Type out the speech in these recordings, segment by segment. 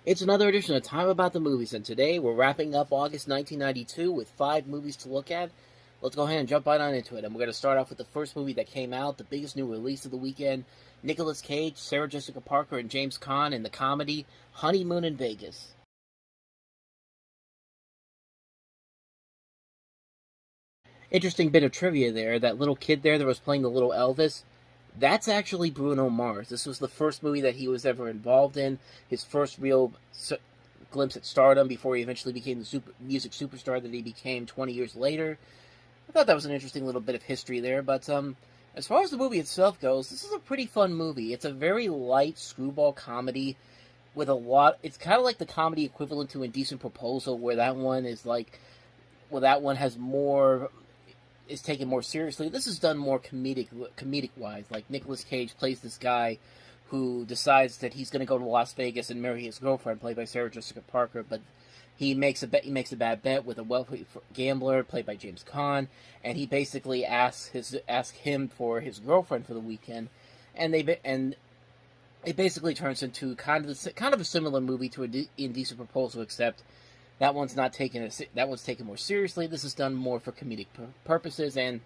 It's another edition of Time About the Movies, and today we're wrapping up August 1992 with 5 movies to look at. Let's go ahead and jump right on into it. And we're going to start off with the first movie that came out, the biggest new release of the weekend. Nicolas Cage, Sarah Jessica Parker, and James Caan in the comedy Honeymoon in Vegas. Interesting bit of trivia there. That little kid there that was playing the little Elvis, that's actually Bruno Mars. This was the first movie that he was ever involved in. His first real glimpse at stardom before he eventually became the music superstar that he became 20 years later. I thought that was an interesting little bit of history there. But as far as the movie itself goes, this is a pretty fun movie. It's a very light screwball comedy with a lot. It's kind of like the comedy equivalent to Indecent Proposal, where that one is like, well, that one has more, is taken more seriously. This is done more comedic wise. Like Nicolas Cage plays this guy who decides that he's going to go to Las Vegas and marry his girlfriend, played by Sarah Jessica Parker, but he makes a bet. He makes a bad bet with a wealthy gambler, played by James Caan, and he basically asks him for his girlfriend for the weekend, and it basically turns into kind of a similar movie to Indecent Proposal, except that one's taken more seriously. This is done more for comedic purposes, and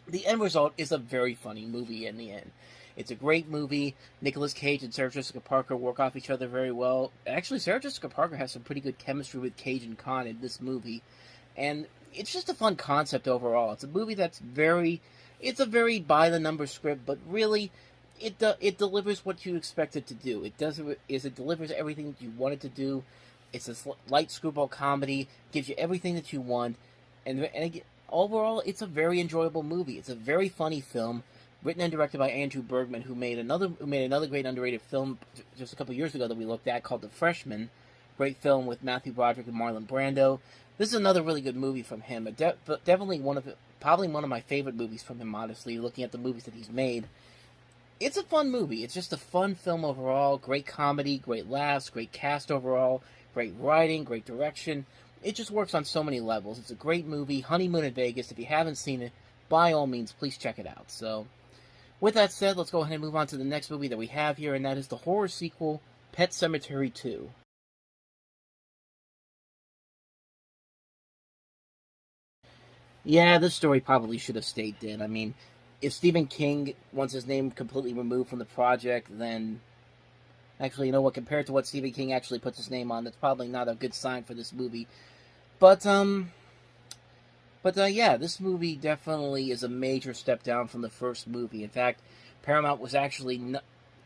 the end result is a very funny movie in the end. It's a great movie. Nicolas Cage and Sarah Jessica Parker work off each other very well. Actually, Sarah Jessica Parker has some pretty good chemistry with Cage and Caan in this movie. And it's just a fun concept overall. It's a movie it's a very by-the-numbers script, but really, it delivers what you expect it to do. It delivers everything that you want it to do. It's a light screwball comedy, gives you everything that you want, and overall, it's a very enjoyable movie. It's a very funny film, written and directed by Andrew Bergman, who made another great underrated film just a couple years ago that we looked at called The Freshman. Great film with Matthew Broderick and Marlon Brando. This is another really good movie from him. Definitely probably one of my favorite movies from him. Honestly, looking at the movies that he's made, it's a fun movie. It's just a fun film overall. Great comedy, great laughs, great cast overall, great writing, great direction. It just works on so many levels. It's a great movie. Honeymoon in Vegas. If you haven't seen it, by all means, please check it out. So, with that said, let's go ahead and move on to the next movie that we have here, and that is the horror sequel, Pet Sematary 2. Yeah, this story probably should have stayed in. I mean, if Stephen King wants his name completely removed from the project, then actually, you know what? Compared to what Stephen King actually puts his name on, that's probably not a good sign for this movie. But yeah, this movie definitely is a major step down from the first movie. In fact, Paramount was actually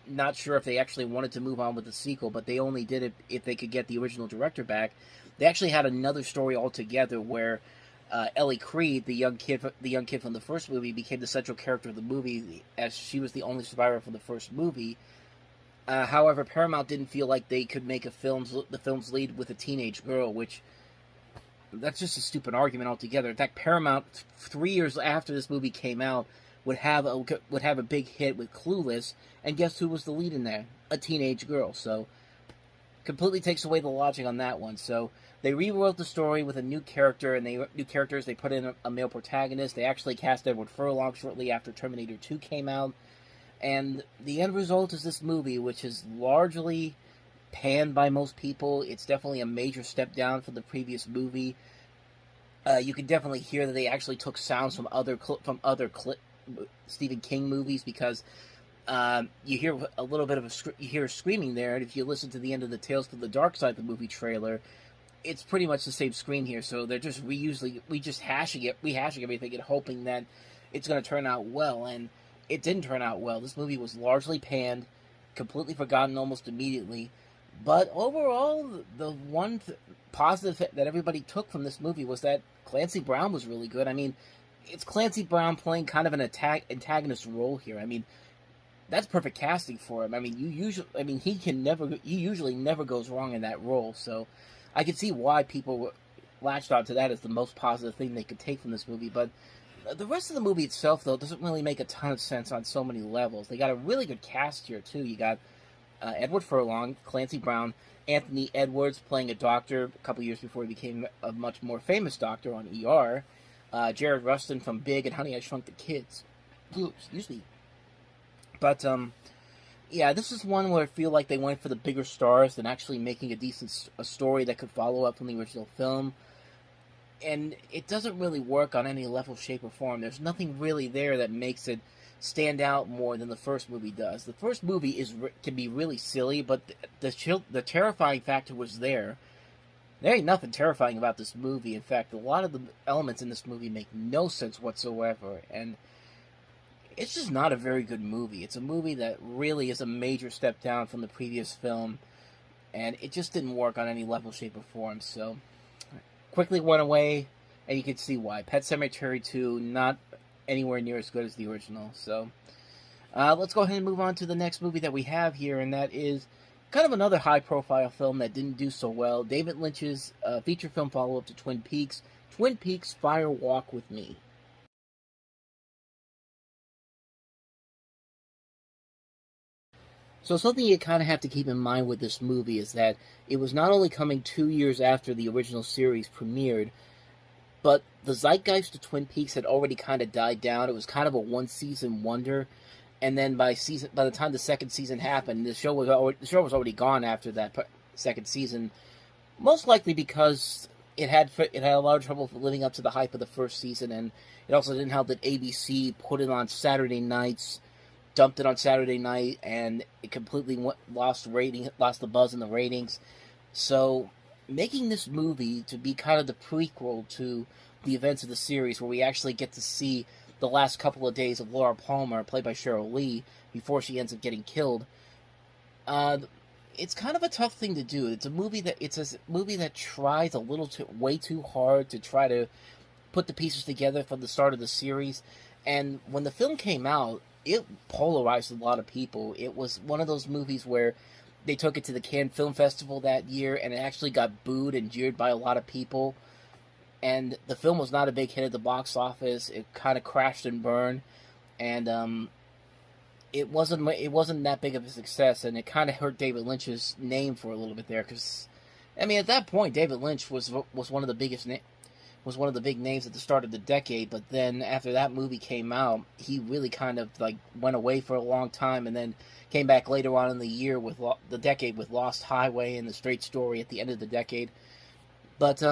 not sure if they actually wanted to move on with the sequel, but they only did it if they could get the original director back. They actually had another story altogether where Ellie Creed, the young kid from the first movie, became the central character of the movie, as she was the only survivor from the first movie. However, Paramount didn't feel like they could make the film's lead with a teenage girl, which that's just a stupid argument altogether. In fact, Paramount 3 years after this movie came out would have a big hit with Clueless, and guess who was the lead in there? A teenage girl. So completely takes away the logic on that one. So they rewrote the story with a new character, and new characters. They put in a male protagonist. They actually cast Edward Furlong shortly after Terminator 2 came out. And the end result is this movie, which is largely panned by most people. It's definitely a major step down from the previous movie. You can definitely hear that they actually took sounds from other Stephen King movies, because you hear a little bit of screaming there, and if you listen to the end of the Tales from the Dark Side of the movie trailer, it's pretty much the same screen here. So they're just rehashing everything and hoping that it's going to turn out well, and it didn't turn out well. This movie was largely panned, completely forgotten almost immediately. But overall, the one positive that everybody took from this movie was that Clancy Brown was really good. I mean, it's Clancy Brown playing kind of an antagonist role here. I mean, that's perfect casting for him. I mean, he usually never goes wrong in that role. So I can see why people latched onto that as the most positive thing they could take from this movie. But the rest of the movie itself, though, doesn't really make a ton of sense on so many levels. They got a really good cast here, too. You got Edward Furlong, Clancy Brown, Anthony Edwards playing a doctor a couple years before he became a much more famous doctor on ER. Jared Rustin from Big and Honey, I Shrunk the Kids. Ooh, excuse me. But Yeah, this is one where I feel like they went for the bigger stars than actually making a decent a story that could follow up from the original film. And it doesn't really work on any level, shape, or form. There's nothing really there that makes it stand out more than the first movie does. The first movie can be really silly, but the terrifying factor was there. There ain't nothing terrifying about this movie. In fact, a lot of the elements in this movie make no sense whatsoever, and it's just not a very good movie. It's a movie that really is a major step down from the previous film, and it just didn't work on any level, shape, or form. So, quickly went away, and you can see why. Pet Sematary 2, not anywhere near as good as the original. So, let's go ahead and move on to the next movie that we have here, and that is kind of another high-profile film that didn't do so well. David Lynch's feature film follow-up to Twin Peaks, Twin Peaks Fire Walk with Me. So something you kind of have to keep in mind with this movie is that it was not only coming 2 years after the original series premiered, but the zeitgeist of Twin Peaks had already kind of died down. It was kind of a one-season wonder, and then by the time the second season happened, the show was already gone after that second season. Most likely because it had a lot of trouble living up to the hype of the first season, and it also didn't help that ABC put it on Saturday nights, dumped it on Saturday night, and it completely lost the buzz in the ratings. So, making this movie to be kind of the prequel to the events of the series, where we actually get to see the last couple of days of Laura Palmer, played by Cheryl Lee, before she ends up getting killed, it's kind of a tough thing to do. It's a movie that tries way too hard to try to put the pieces together from the start of the series. And when the film came out, it polarized a lot of people. It was one of those movies where they took it to the Cannes Film Festival that year, and it actually got booed and jeered by a lot of people. And the film was not a big hit at the box office. It kind of crashed and burned, and it wasn't that big of a success, and it kind of hurt David Lynch's name for a little bit there. Because, I mean, at that point, David Lynch was one of the was one of the big names at the start of the decade. But then after that movie came out, he really kind of like went away for a long time, and then came back later on in the year with the decade with Lost Highway and The Straight Story at the end of the decade. But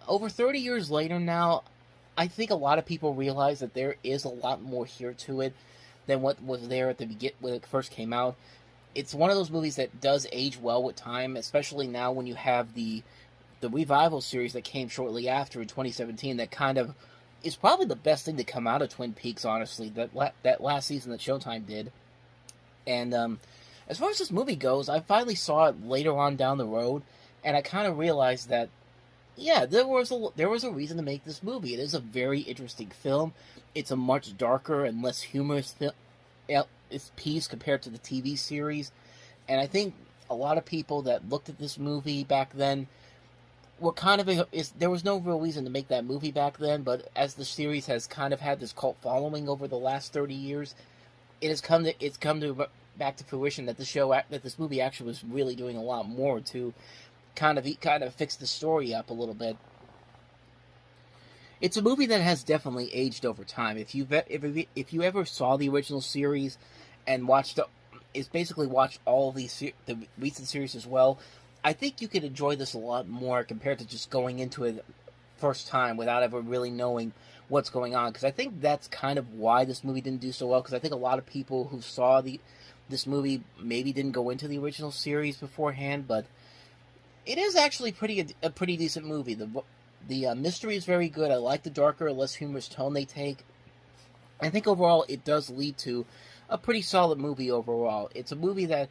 over 30 years later now, I think a lot of people realize that there is a lot more here to it than what was there at the beginning when it first came out. It's one of those movies that does age well with time, especially now when you have the revival series that came shortly after in 2017. That kind of is probably the best thing to come out of Twin Peaks, honestly. That last season that Showtime did, and as far as this movie goes, I finally saw it later on down the road, and I kind of realized that yeah, there was a reason to make this movie. It is a very interesting film. It's a much darker and less humorous piece compared to the TV series, and I think a lot of people that looked at this movie back then were kind of there was no real reason to make that movie back then. But as the series has kind of had this cult following over the last 30 years, it's come to back to fruition that this movie actually was really doing a lot more to kind of fix the story up a little bit. It's a movie that has definitely aged over time. If you ever saw the original series and watched all the recent series as well, I think you could enjoy this a lot more compared to just going into it first time without ever really knowing what's going on. Because I think that's kind of why this movie didn't do so well. Because I think a lot of people who saw this movie maybe didn't go into the original series beforehand, but it is actually a pretty decent movie. The mystery is very good. I like the darker, less humorous tone they take. I think overall it does lead to a pretty solid movie overall. It's a movie that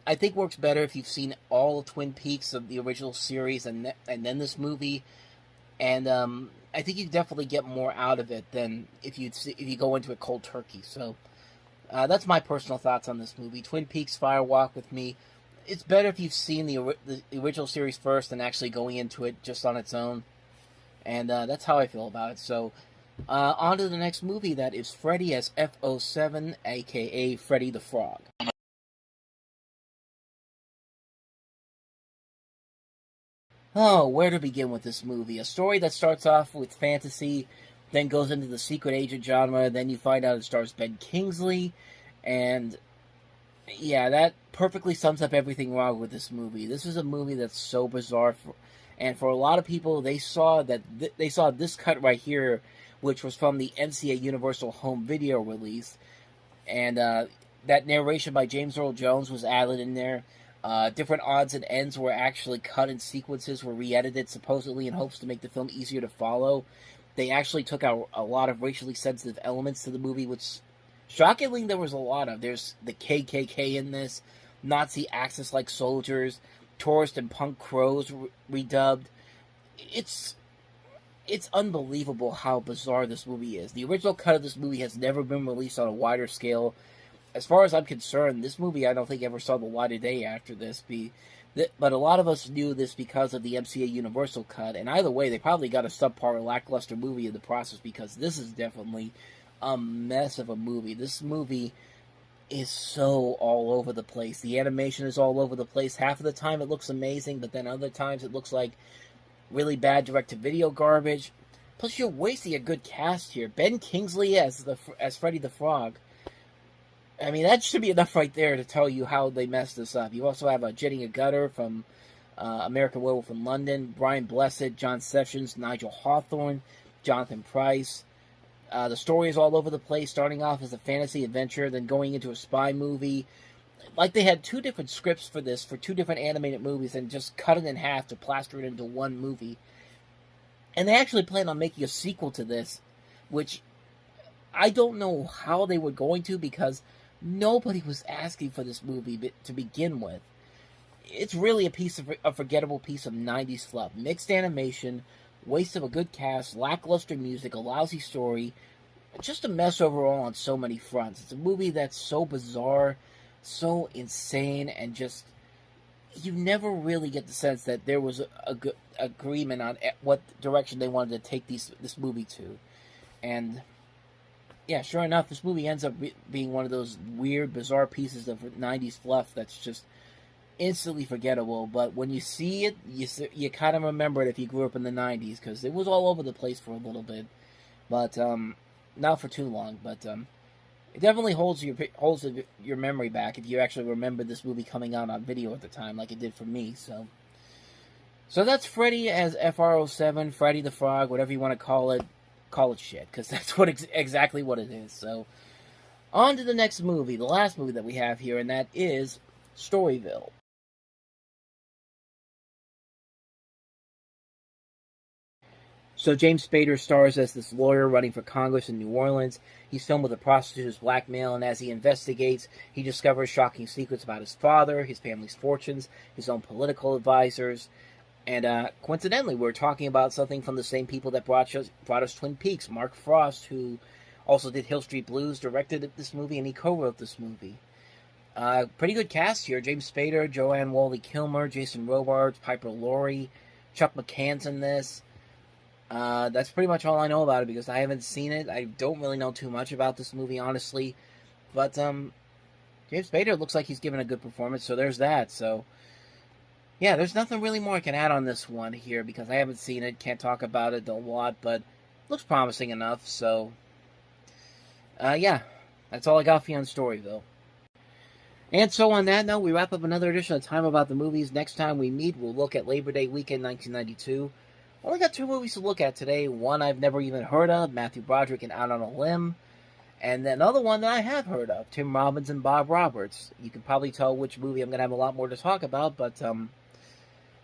I think works better if you've seen all of Twin Peaks of the original series and then this movie. And I think you definitely get more out of it than if you go into it cold turkey. So that's my personal thoughts on this movie. Twin Peaks Fire Walk with Me. It's better if you've seen the original series first than actually going into it just on its own. And that's how I feel about it. So, on to the next movie. That is Freddy as F07, a.k.a. Freddy the Frog. Oh, where to begin with this movie? A story that starts off with fantasy, then goes into the secret agent genre, then you find out it stars Ben Kingsley, and Yeah, that perfectly sums up everything wrong with this movie. This is a movie that's so bizarre, and for a lot of people, they saw that they saw this cut right here, which was from the NCA Universal Home Video release, and that narration by James Earl Jones was added in there. Different odds and ends were actually cut in sequences, were re-edited supposedly in hopes to make the film easier to follow. They actually took out a lot of racially sensitive elements to the movie, which shockingly there was a lot of. There's the KKK in this, Nazi Axis-like soldiers, tourist and punk crows redubbed. It's it's unbelievable how bizarre this movie is. The original cut of this movie has never been released on a wider scale. As far as I'm concerned, this movie I don't think ever saw the light of day after this. But a lot of us knew this because of the MCA Universal cut, and either way, they probably got a subpar, lackluster movie in the process because this is definitely a mess of a movie. This movie is so all over the place. The animation is all over the place. Half of the time it looks amazing, but then other times it looks like really bad direct-to-video garbage. Plus, you're wasting a good cast here. Ben Kingsley as Freddy the Frog. I mean, that should be enough right there to tell you how they messed this up. You also have Jenny Agutter from American Werewolf in London, Brian Blessed, John Sessions, Nigel Hawthorne, Jonathan Pryce. The story is all over the place, starting off as a fantasy adventure, then going into a spy movie. Like they had two different scripts for this, for two different animated movies, and just cut it in half to plaster it into one movie. And they actually plan on making a sequel to this, which I don't know how they were going to, because nobody was asking for this movie to begin with. It's really a forgettable piece of 90s fluff. Mixed animation, waste of a good cast, lackluster music, a lousy story, just a mess overall on so many fronts. It's a movie that's so bizarre, so insane, and just you never really get the sense that there was a good agreement on what direction they wanted to take this movie to. And yeah, sure enough, this movie ends up being one of those weird, bizarre pieces of 90s fluff that's just instantly forgettable. But when you see it, you kind of remember it if you grew up in the 90s, because it was all over the place for a little bit. But not for too long. But it definitely holds your memory back if you actually remember this movie coming out on video at the time, like it did for me. So that's Freddy as FR07, Freddy the Frog, whatever you want to call it. Call it shit, because that's exactly what it is. So, on to the next movie, the last movie that we have here, and that is Storyville. So James Spader stars as this lawyer running for Congress in New Orleans. He's filmed with a prostitute's blackmail, and as he investigates, he discovers shocking secrets about his father, his family's fortunes, his own political advisors, and coincidentally, we're talking about something from the same people that brought us Twin Peaks. Mark Frost, who also did Hill Street Blues, directed this movie, and he co-wrote this movie. Pretty good cast here. James Spader, Joanne Whalley-Kilmer, Jason Robards, Piper Laurie, Chuck McCann's in this. That's pretty much all I know about it, because I haven't seen it. I don't really know too much about this movie, honestly. But James Spader looks like he's given a good performance, so there's that. So yeah, there's nothing really more I can add on this one here, because I haven't seen it, can't talk about it a lot, but looks promising enough, so yeah, that's all I got for you on Storyville. And so on that note, we wrap up another edition of Time About the Movies. Next time we meet, we'll look at Labor Day weekend 1992. Only got two movies to look at today. One I've never even heard of, Matthew Broderick and Out on a Limb. And another one that I have heard of, Tim Robbins and Bob Roberts. You can probably tell which movie I'm going to have a lot more to talk about, but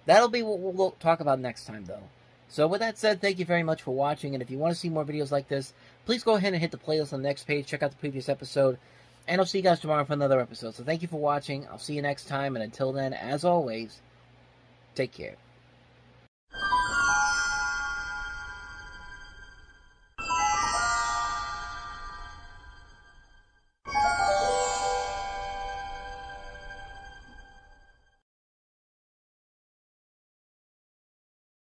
that'll be what we'll talk about next time, though. So with that said, thank you very much for watching, and if you want to see more videos like this, please go ahead and hit the playlist on the next page, check out the previous episode, and I'll see you guys tomorrow for another episode. So thank you for watching, I'll see you next time, and until then, as always, take care.